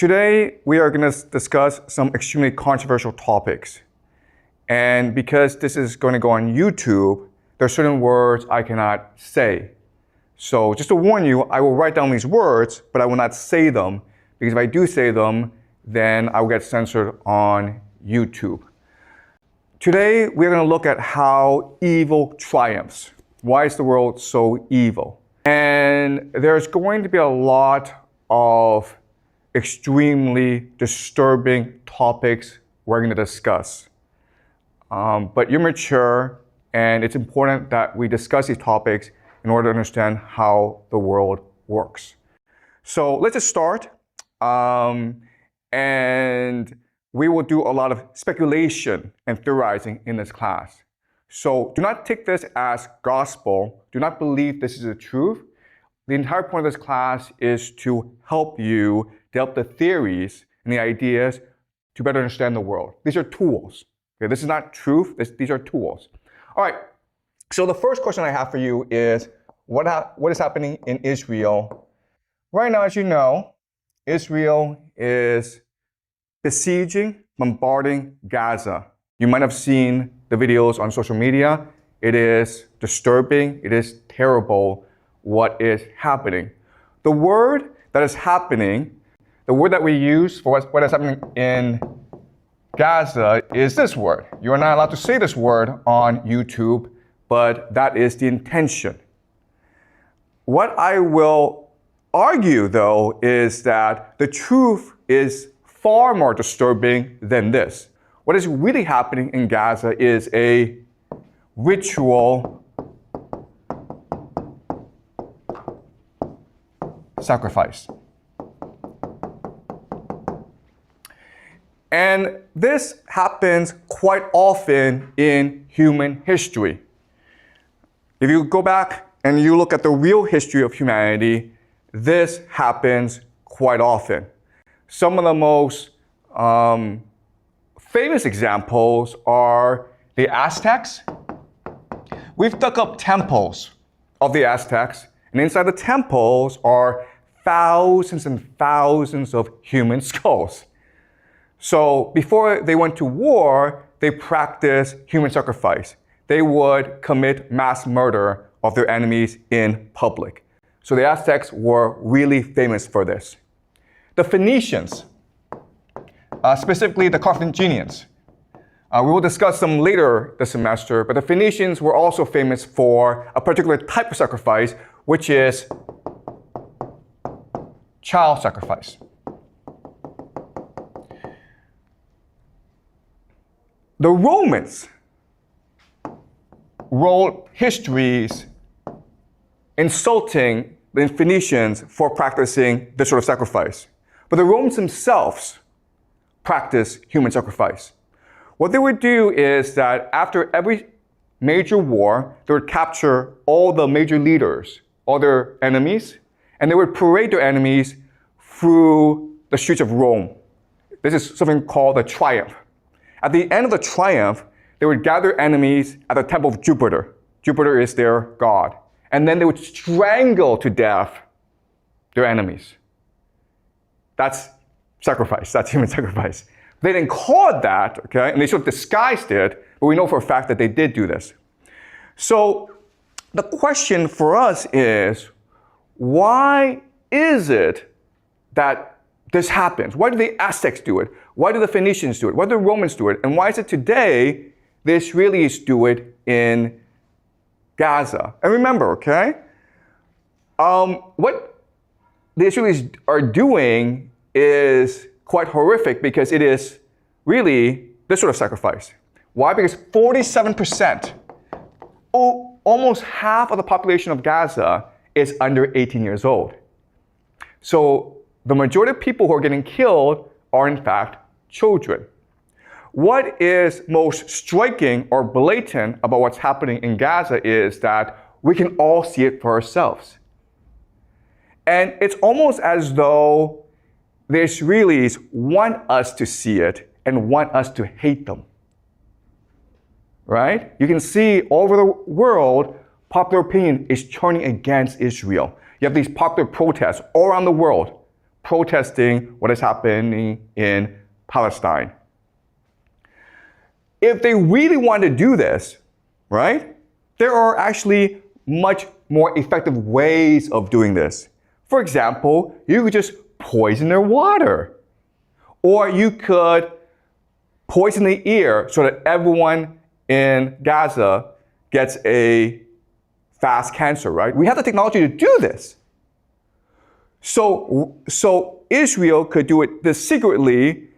Today, we are going to discuss some extremely controversial topics. And because this is going to go on YouTube, there are certain words I cannot say. So just to warn you, I will write down these words, but I will not say them, because if I do say them, then I will get censored on YouTube. Today, we're going to look at how evil triumphs. Why is the world so evil? And there's going to be a lot of extremely disturbing topics we're going to discuss. But you're mature, and it's important that we discuss these topics in order to understand how the world works. So let's just start. And we will do a lot of speculation and theorizing in this class. So do not take this as gospel. Do not believe this is the truth. The entire point of this class is to help you develop the theories and the ideas to better understand the world. These are tools. Okay? This is not truth. These are tools. All right. So the first question I have for you is, what is happening in Israel? Right now, as you know, Israel is besieging, bombarding Gaza. You might have seen the videos on social media. It is disturbing. It is terrible what is happening. The word that is happening, the word that we use for what is happening in Gaza is this word. You are not allowed to say this word on YouTube, but that is the intention. What I will argue, though, is that the truth is far more disturbing than this. What is really happening in Gaza is a ritual sacrifice. And this happens quite often in human history. If you go back and you look at the real history of humanity, this happens quite often. Some of the most famous examples are the Aztecs. We've dug up temples of the Aztecs, and inside the temples are thousands and thousands of human skulls. So before they went to war, they practiced human sacrifice. They would commit mass murder of their enemies in public. So the Aztecs were really famous for this. The Phoenicians, specifically the Carthaginians, we will discuss them later this semester, but the Phoenicians were also famous for a particular type of sacrifice, which is child sacrifice. The Romans wrote histories insulting the Phoenicians for practicing this sort of sacrifice. But the Romans themselves practiced human sacrifice. What they would do is that after every major war, they would capture all the major leaders, all their enemies, and they would parade their enemies through the streets of Rome. This is something called the triumph. At the end of the triumph, they would gather enemies at the temple of Jupiter. Jupiter is their god. And then they would strangle to death their enemies. That's sacrifice. That's human sacrifice. They didn't call it that, okay? And they sort of disguised it, but we know for a fact that they did do this. So the question for us is, why is it that this happens? Why do the Aztecs do it? Why do the Phoenicians do it? Why do the Romans do it? And why is it today the Israelis do it in Gaza? And remember, okay, what the Israelis are doing is quite horrific because it is really this sort of sacrifice. Why? Because 47%, almost half of the population of Gaza is under 18 years old. So the majority of people who are getting killed are in fact children. What is most striking or blatant about what's happening in Gaza is that we can all see it for ourselves. And it's almost as though the Israelis want us to see it and want us to hate them. Right? You can see all over the world, popular opinion is turning against Israel. You have these popular protests all around the world. protesting what is happening in Palestine. If they really want to do this, right, there are actually much more effective ways of doing this. For example, you could just poison their water. Or you could poison the air so that everyone in Gaza gets a fast cancer, right? We have the technology to do this. So Israel could do it this secretly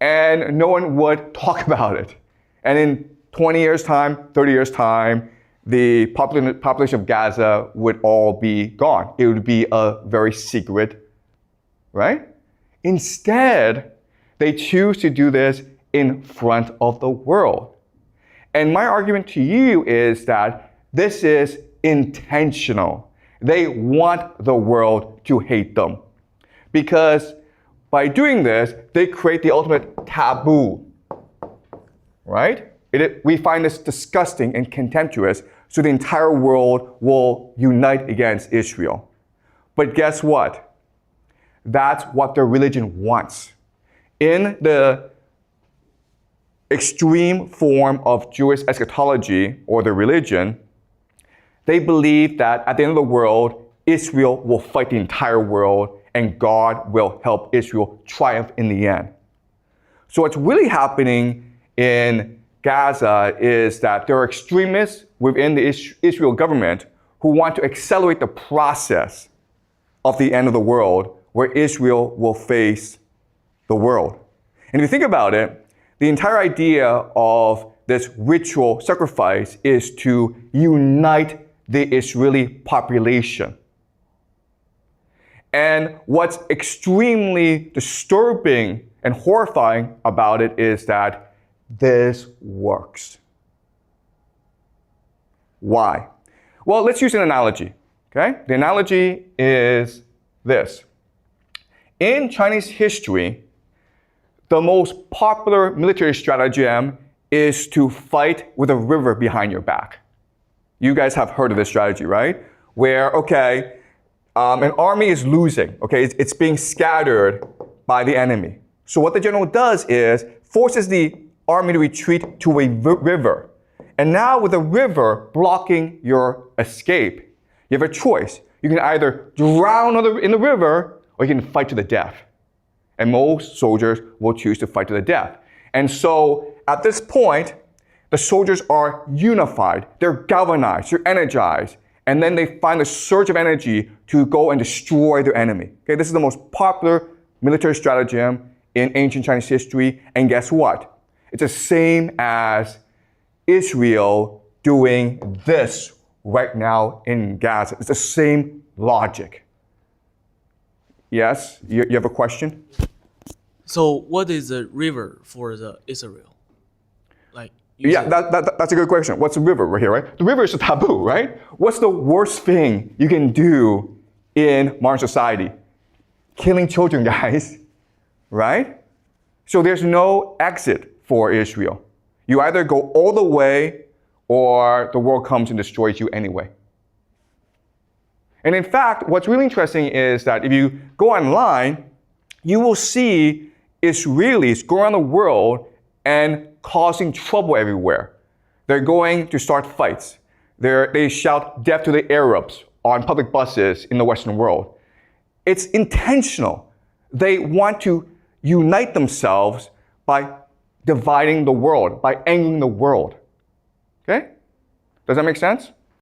and no one would talk about it. And in 20 years' time, 30 years' time, the population of Gaza would all be gone. It would be a very secret, right? Instead, they choose to do this in front of the world. And my argument to you is that this is intentional. They want the world to hate them. Because by doing this, they create the ultimate taboo, right? We find this disgusting and contemptuous, so the entire world will unite against Israel. But guess what? That's what their religion wants. In the extreme form of Jewish eschatology, or their religion, they believe that at the end of the world, Israel will fight the entire world and God will help Israel triumph in the end. So what's really happening in Gaza is that there are extremists within the Israel government who want to accelerate the process of the end of the world, where Israel will face the world. And if you think about it, the entire idea of this ritual sacrifice is to unite the Israeli population. And what's extremely disturbing and horrifying about it is that this works. Why? Well, let's use an analogy, okay? The analogy is this. In Chinese history, the most popular military stratagem is to fight with a river behind your back. You guys have heard of this strategy, right? Where, an army is losing, it's being scattered by the enemy. So what the general does is forces the army to retreat to a river. And now with the river blocking your escape, you have a choice. You can either drown in the river or you can fight to the death. And most soldiers will choose to fight to the death. And so at this point, the soldiers are unified, they're galvanized, they're energized, and then they find a surge of energy to go and destroy their enemy. Okay, this is the most popular military stratagem in ancient Chinese history, and guess what? It's the same as Israel doing this right now in Gaza. It's the same logic. Yes, you have a question? So what is the river for the Israel? That's a good question. What's the river right here, right? The river is a taboo, right? What's the worst thing you can do in modern society? Killing children, guys, right? So there's no exit for Israel. You either go all the way or the world comes and destroys you anyway. And in fact, what's really interesting is that if you go online, you will see Israelis go around the world and causing trouble everywhere. They're going to start fights. They shout death to the Arabs on public buses in the Western world. It's intentional. They want to unite themselves by dividing the world, by angering the world. Okay? Does that make sense?